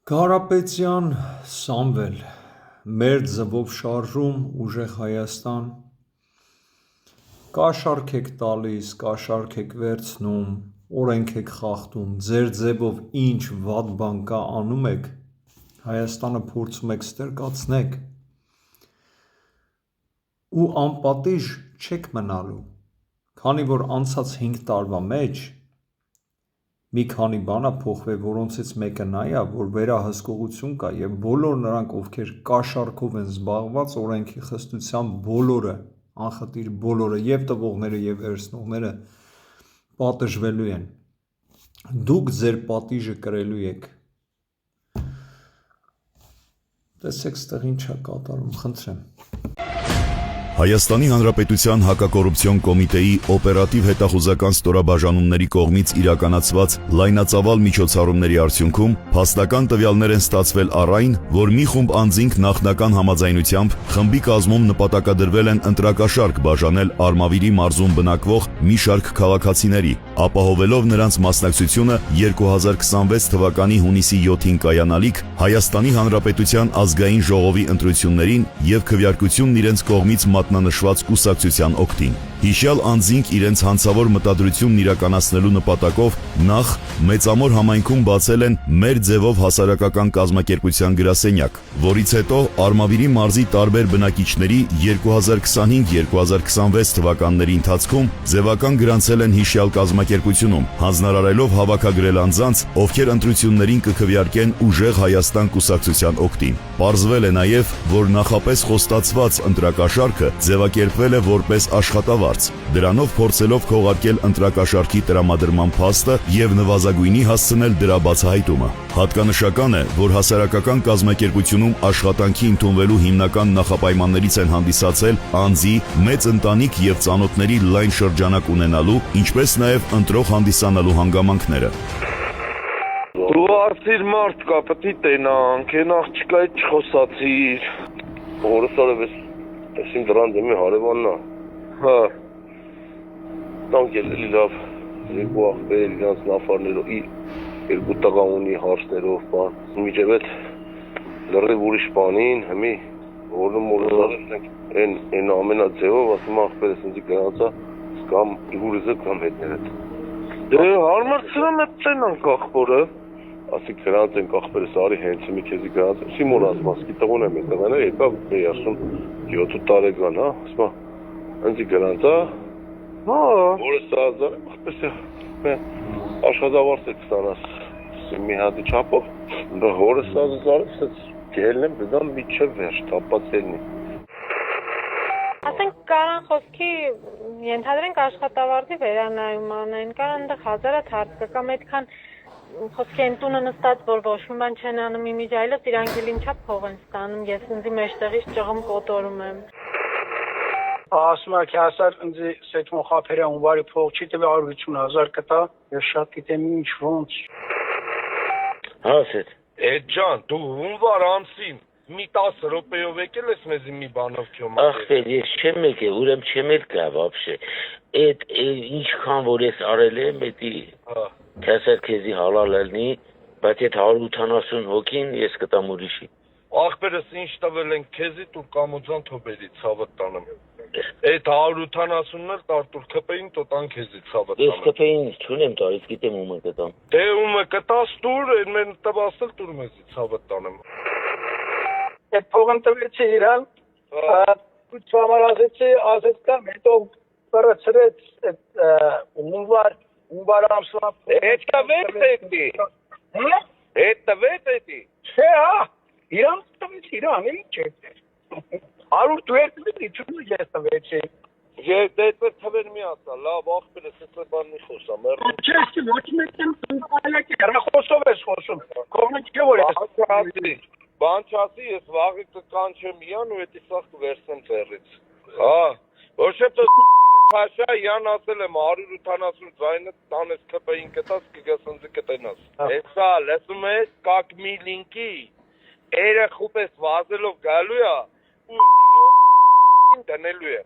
Կարապետյան Սամվել, մեր ձվով շարժում, ուժեղ Հայաստան, կաշառք եք տալիս, կաշառք եք վերցնում, օրենք եք խախտում, ձեր ձևով ինչ վատ բան կա անում եք, Հայաստանը փորձում եք ստրկացնեք ու անպատիժ չեք մնալու, քանի որ անցած 5 տարվա մեջ մի քանի բան ա փոխվել, որոնցից մեկը նա է, որ վերահսկողություն կա և բոլոր նրանք, ովքեր կաշառքով են զբաղված, օրենքի խստությամբ բոլորը, անխտիր բոլորը, և տվողները, և վերցնողները պատժվելու են, դուք ձեր պատիժը կրելու եք, տեսեք ստեղ ինչ ա կատարում, խնդրեմ։ Հայաստանի Հանրապետության հակակոռուպցիոն կոմիտեի օպերատիվ հետախուզական ստորաբաժանումների կողմից իրականացված լայնածավալ միջոցառումների արդյունքում փաստական տվյալներ են ստացվել առ այն, որ մի խումբ անձինք նախնական համաձայնությամբ խմբի կազմում նպատակադրվել են ընտրակաշառք բաժանել Արմավիրի մարզում բնակվող մի շարք քաղաքացիների, ապահովելով նրանց մասնակցությունը 2026 թվականի հունիսի 7-ին կայանալիք Հայաստանի Հանրապետության ազգային ժողովի ընտրություններին և քվեարկությունն իրենց կողմից մատնանշված կուսակցության օգտին։ Հիշյալ անձինք իրենց հանցավոր մտադրությունն իրականացնելու նպատակով նախ Մեծամոր համայնքում բացել են «Մեր ձևով» հասարակական կազմակերպության գրասենյակ, որից հետո Արմավիրի մարզի տարբեր բնակիչների 2025-2026 թվականների ընթացքում ձևական գրանցել են հիշյալ կազմակերպությունում, հանձնարարելով հավաքագրել անձանց, ովքեր ընտրություններին կքվեարկեն «Ուժեղ Հայաստան» կուսակցության օգտին։ Պարզվել է նաև, որ նախապես խոստացված ընտրակաշառքը ձևակերպվել է որպես աշխատավարձ, դրանով փորձելով քողարկել ընտրակաշառքի տրամադրման փաստը և նվազագույնի հասցնել դրա բացահայտումը։ Հատկանշական է, որ հասարակական կազմակերպությունում աշխատանքի ընդունվելու հիմնական նախապայմաններից են հանդիսացել անձի, մեծ ընտանիք և ծանոթների լայն շրջանակ ունենալու, ինչպես նաև ընտրող հանդիսանալու հանգամանքները։ Դու արծիր մարդ կա, պետք է տենանք, են աղջկայից չխոսացիր։ Որս արևես, տեսիմ դրան դեմի հարևաննա։ Հա, տանք էլ լավ, երկու աղբեր, իրանց նավարներով, երկու տղա ունի հարցներով, բան։ Միջև էտ լրիվ ուրիշ բանին, հմի, որնում արևս են ամենաձևով, ասում աղբերը սնձի գրանցա, կամ իհուրիզը կամ հետներ էտ։ Դե հարմարցրամ էտ տենանք աղբորը։ Ասի գրանց ենք աղբերս արի հենց մի քեզի գրանց, Սիմոն ասմասկի տղոն եմ տղաները, եկավ էի ասում 7 տարեկան, հա, ասմա, ընձի գրանց, հա, որս ազար եմ, աղբես է, աշխատավարձ եք ստանաս, մի հատի չապով, որս ազար եմ, գելն եմ, դդամ միչև վերջ, տապած ելնի։ Ասենք կարան խոսքի ենթադրենք աշխատավարձի վերանայում անեն, կարան ընդեղ հազարատ հարց կա, կամ այդքան խոսքի են տունը նստած, որ ոչ մի բան չեն անում իմիջ այլոց, իրանք էլ ինչա փող են ստանում, ես ինձի մեջտեղից ճղում կոտորում եմ։ Ասում եք, հասար ինձի սեթմո խապերը ունվարի փող չի տվի 150,000 կտա, ես շատ գիտեմ ինչ ոնց։ Հասետ։ Էդ ջան, դու ունվար ամսին մի 10 րոպեով եկել ես մեզ մի բանով քյոմ։ Ախպեր, ես չեմ եկել, ուրեմ չեմ եկա вообще։ Այդ ինչքան որ ես արել եմ, էդի Քեսեր քեզի հալալ ելնի, բայց այդ 180 հոգին ես կտամ ուրիշի։ Աղբերս ինչ տվել են քեզի տուր կամուձան թոբերի ցավը տանեմ։ Այդ 180-ն էլ տարտուր քպեին տոտան քեզի ցավը տանեմ։ Ես քպեին չունեմ տալիս, գիտեմ ում կտամ։ Դե ում կտաս տուր, այն մեն տվասել տուր մեզի ցավը տանեմ։ Այդ փողն տվեցի իրան, ցամարացի ասեց կամ հետո բրացրեց ունվար ամսվա։ Это վետի։ Это վետի։ Չէ, հա, իրան տվեցի իրան, ինչ է։ Արուր դու եկել չունի ես տվեցի։ Ես դեպի թվեր մի ասա, լավ աղբերս էս բան մի խոսամ։ Չէ, ոչ մեկն այլակ է, խոսով ես խոսում։ Կողմից չէ որ ես։ Բան չասի, ես վաղը կկանչեմ իրան ու էդի սաղ կվերցնեմ ձեռից։ Հա, ոչ թե Փաշա յան ասել եմ 180 ձայնը տանես քպեին կտաս կգաս ընձի կտենաս։ Հեսա լսում ես կակ մի լինքի երեխուպես վազելով գալու է ու դնելու է։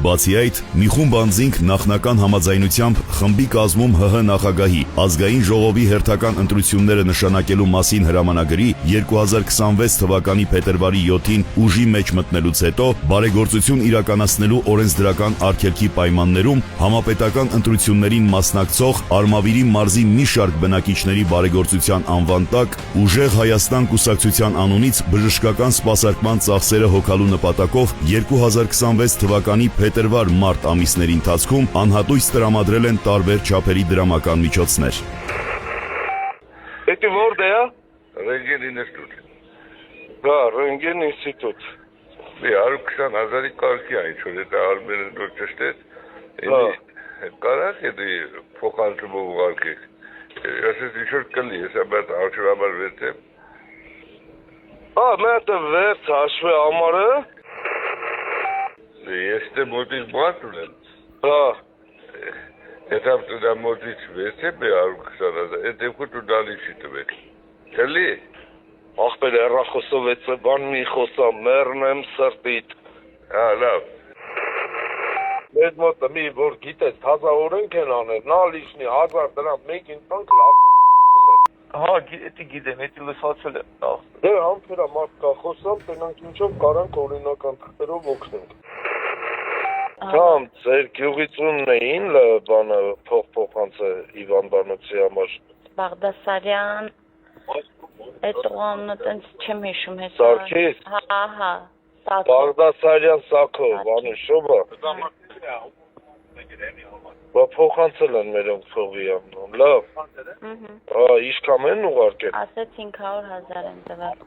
Բացի այդ, մի խումբ անձինք նախնական համաձայնությամբ խմբի կազմում ՀՀ նախագահի ազգային ժողովի հերթական ընտրությունները նշանակելու մասին հրամանագրի 2026 թվականի փետրվարի 7-ին ուժի մեջ մտնելուց հետո բարեգործություն իրականացնելու օրենսդրական արգելքի պայմաններում համապետական ընտրություններին մասնակցող Արմավիրի մարզի մի շարք բնակիչների բարեգործության անվան տակ Ուժեղ Հայաստան կուսակցության անունից բժշկական սպասարկման ծախսերը հոգալու նպատակով 2026 թվականի փետրվար-մարտ ամիսների ընթացքում անհատույց տրամադրել են տարբեր չափերի դրամական միջոցներ։ Это որտե՞ղ է։ Ռենտգեն ինստիտուտ։ Դա ռենտգեն ինստիտուտ։ Դե 120,000-ի կարգի այն ինչ որ դա արմերը դու ճշտես։ Կարակ է դի փոխանցումով ուղարկեք։ Ասես ինչ որ կլի, հեսա բայց արժանաբար վեցե։ Մետը վեց հաշվի ամարը։ Ես դե մոտից բաց ունեմ։ Եթե դու դա մոտից վեցե բե 120,000, այդ դեպքում դու դալի չի տվեք։ Կլի։ Ախպեր հեռախոսով վեցը բան մի խոսա, մեռնեմ սրտիդ։ Լավ։ Մեզ մոտը մի որ գիտես թազա օրենք են անել, նա լիշնի 1000 դրամ մեկին տանք լավներ։ Էդի գիտեմ, էդի լսացել եմ։ Դե համբերա մարդ կա խոսամ, տենանք ինչով կարանք օրինական թղթերով օգնենք։ Կամ ձեր գյուղիցունն էին բանը փոխանցը Իվան Բանոցի համար։ Բաղդասարյան, այդ օղանունը տենց չեմ հիշում հեսա։ Սարգիս։ Հա, Բաղդասարյան Սաքո, Վանուշովը։ Բա փոխանցել են մեր փողի ամնում, լավ։ Իշքան են ուղարկել։ Ասեց 500,000 են տվել։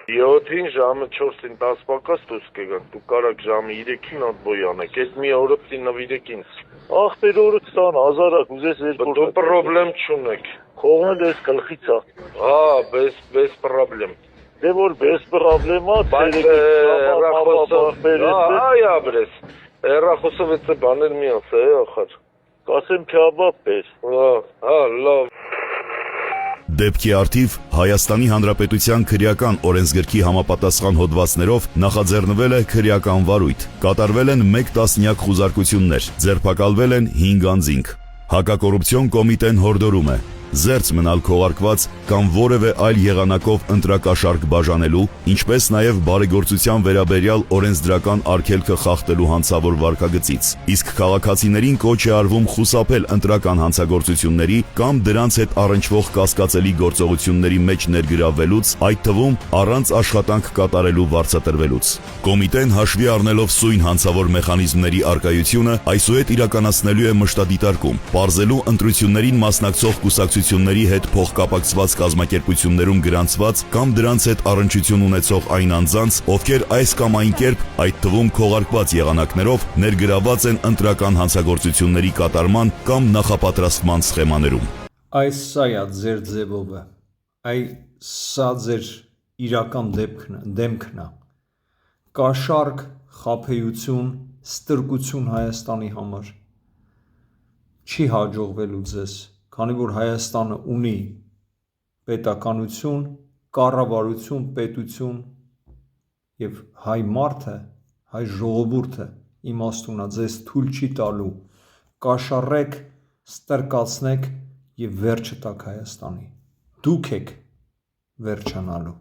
7-ին ժամը 4-ին 10 պակաս դուրս կգան, դու կարակ ժամը 3-ին ատբոյ անեք, այդ մի օրը պտի նվիրեք ինձ։ Ախպեր օրը 20,000 ուզես երկու։ Դու պրոբլեմ չունեք։ Խողնել ես գլխից է։ Bez problem։ Դե որ bez պրոբլեմա, բրես։ Հեռախոսով էդ բաներ մի ասա, ախր։ Կասեմ քաբաբ պես։ Լավ։ Դեպքի արդիվ Հայաստանի Հանրապետության քրեական օրենսգրքի համապատասխան հոդվածներով նախաձեռնվել է քրեական վարույթ, կատարվել են 1 տասնյակ խուզարկություններ, ձերբակալվել են 5 անձինք։ Հակակոռուպցիոն կոմիտեն հորդորում է զերծ մնալ քողարկված կամ որևէ այլ եղանակով ընտրակաշարք բաժանելու, ինչպես նաև բարեգործության վերաբերյալ օրենսդրական արգելքը խախտելու հանցավոր վարքագծից։ Իսկ քաղաքացիներին կոչ է արվում խուսափել ընտրական հանցագործությունների կամ դրանց հետ առնչվող կասկածելի գործողությունների մեջ ներգրավվելուց, այդ թվում առանց աշխատանք կատարելու վարձատրվելուց։ Կոմիտեն հաշվի առնելով սույն հանցավոր մեխանիզմների առկայությունը, այսուհետ իրականացնելու է մշտադիտարկում, պարզելու ընտրություններին մասնակցող կուսակցությունների հետ փոխկապակցված կազմակերպություններում գրանցված կամ դրանց հետ առնչություն ունեցող այն անձանց, ովքեր այս կամ այն կերպ, այդ թվում քողարկված եղանակներով, ներգրավված են ընտրական հանցագործությունների կատարման կամ նախապատրաստման սխեմաներում։ Այս սա է ձեր ձևովը, սա ձեր իրական դեմքն է, կաշառք, խաբեություն, ստրկություն Հայաստանի համար չի հաջողվելու ձեզ, քանի որ Հայաստանը ունի պետականություն, կառավարություն, պետություն եւ հայ մարդը, հայ ժողովուրդը իմաստուն է ձեզ թույլ չի տալու կաշառեք, ստրկացնեք եւ վերջը տաք Հայաստանի։ Դուք եք վերջանալու։